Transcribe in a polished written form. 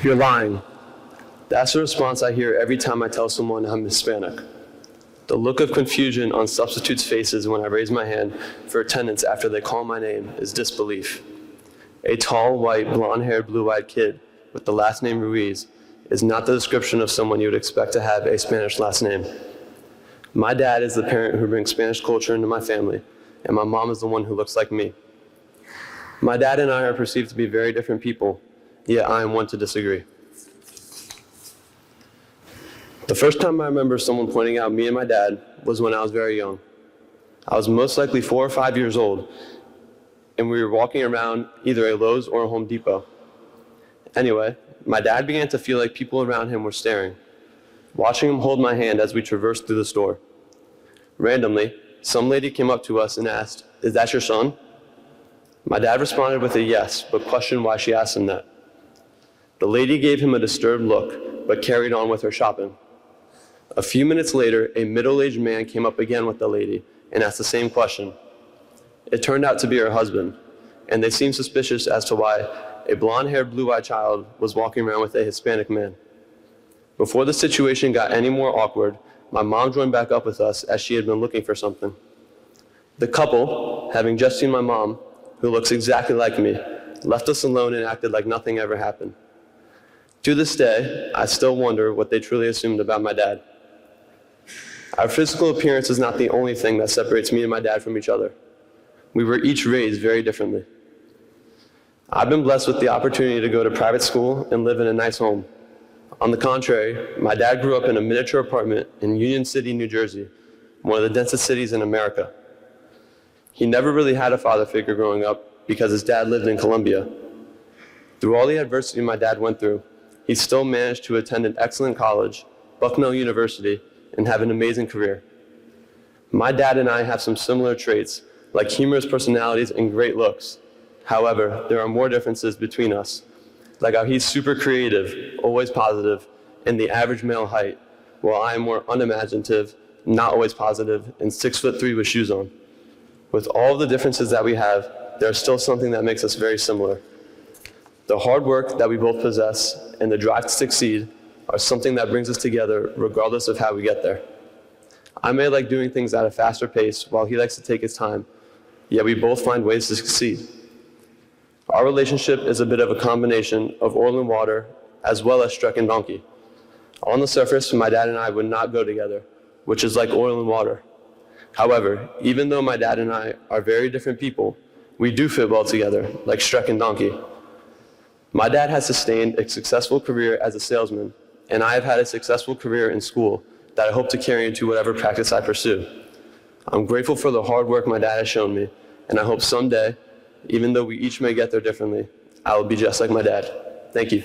"You're lying." That's the response I hear every time I tell someone I'm Hispanic. The look of confusion on substitutes' faces when I raise my hand for attendance after they call my name is disbelief. A tall, white, blonde-haired, blue-eyed kid with the last name Ruiz is not the description of someone you would expect to have a Spanish last name. My dad is the parent who brings Spanish culture into my family, and my mom is the one who looks like me. My dad and I are perceived to be very different people, yet I am one to disagree. The first time I remember someone pointing out me and my dad was when I was very young. I was most likely 4 or 5 years old, and we were walking around either a Lowe's or a Home Depot. Anyway, my dad began to feel like people around him were staring, watching him hold my hand as we traversed through the store. Randomly, some lady came up to us and asked, "Is that your son?" My dad responded with a yes, but questioned why she asked him that. The lady gave him a disturbed look, but carried on with her shopping. A few minutes later, a middle-aged man came up again with the lady and asked the same question. It turned out to be her husband, and they seemed suspicious as to why a blonde-haired, blue-eyed child was walking around with a Hispanic man. Before the situation got any more awkward, my mom joined back up with us as she had been looking for something. The couple, having just seen my mom, who looks exactly like me, left us alone and acted like nothing ever happened. To this day, I still wonder what they truly assumed about my dad. Our physical appearance is not the only thing that separates me and my dad from each other. We were each raised very differently. I've been blessed with the opportunity to go to private school and live in a nice home. On the contrary, my dad grew up in a miniature apartment in Union City, New Jersey, one of the densest cities in America. He never really had a father figure growing up because his dad lived in Colombia. Through all the adversity my dad went through, he still managed to attend an excellent college, Bucknell University, and have an amazing career. My dad and I have some similar traits, like humorous personalities and great looks. However, there are more differences between us, like how he's super creative, always positive, and the average male height, while I am more unimaginative, not always positive, and 6'3" with shoes on. With all of the differences that we have, there's still something that makes us very similar. The hard work that we both possess and the drive to succeed are something that brings us together regardless of how we get there. I may like doing things at a faster pace while he likes to take his time, yet we both find ways to succeed. Our relationship is a bit of a combination of oil and water as well as Shrek and Donkey. On the surface, my dad and I would not go together, which is like oil and water. However, even though my dad and I are very different people, we do fit well together, like Shrek and Donkey. My dad has sustained a successful career as a salesman, and I have had a successful career in school that I hope to carry into whatever practice I pursue. I'm grateful for the hard work my dad has shown me, and I hope someday, even though we each may get there differently, I will be just like my dad. Thank you.